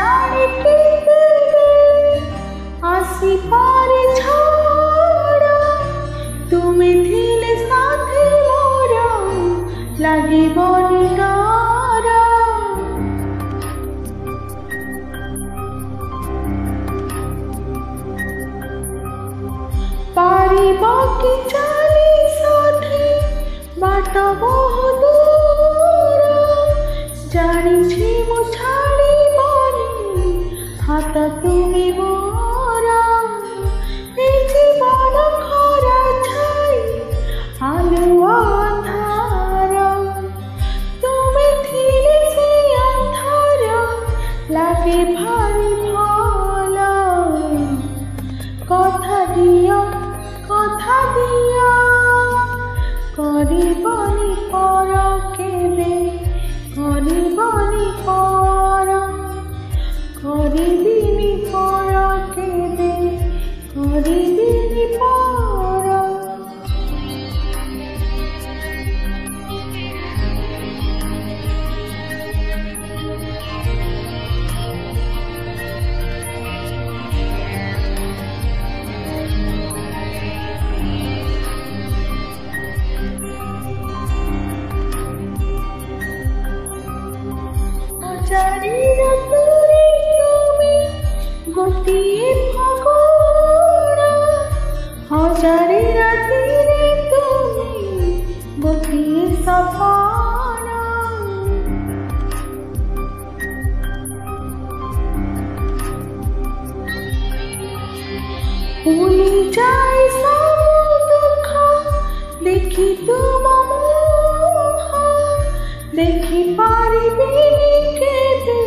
छाड़ी के आसी पारे छाड़ा तुमे थिले साथे मोरा लागे बनी डारा पारी बाकी चली साथे बाट बहु दूर जानी मु छाड़ी बनी हाथ तुमी मोरा बड़ खरा छाई आलू अंधार तुमे थिले से अंधार लागे भारी भल कथा दिया करबनी पर केबे करबनी पर करदिनी पर केबे करदिनी पर शरीर तुरी तुमी गोटिए फगुण हजारे रातिरे तुमी गोटिए सपन भूली जाए सब दुख देखी तुम मुह देखी पारिबिनी केबे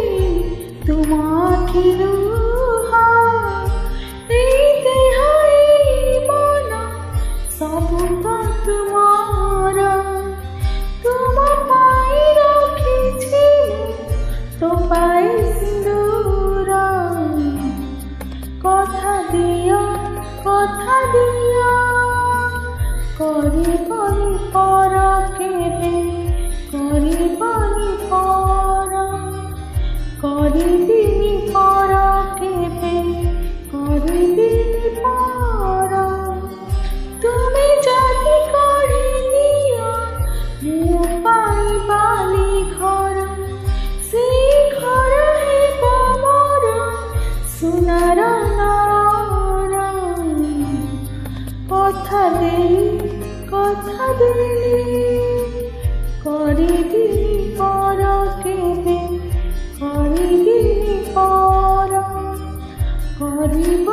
तुम आखि लुहा देह मन सब तुमार तुम पाई रखिछि तो पाई सिंदूर कथा दिया करबनी पर केबे करबनी पर करदिनी पर केबे करदिनी पर तुमे जदि करि दिया मो पाई बाली घर से घर हेब मोर सुनार नर कथा देली करदिनी पर केबे करदिनी पर करब।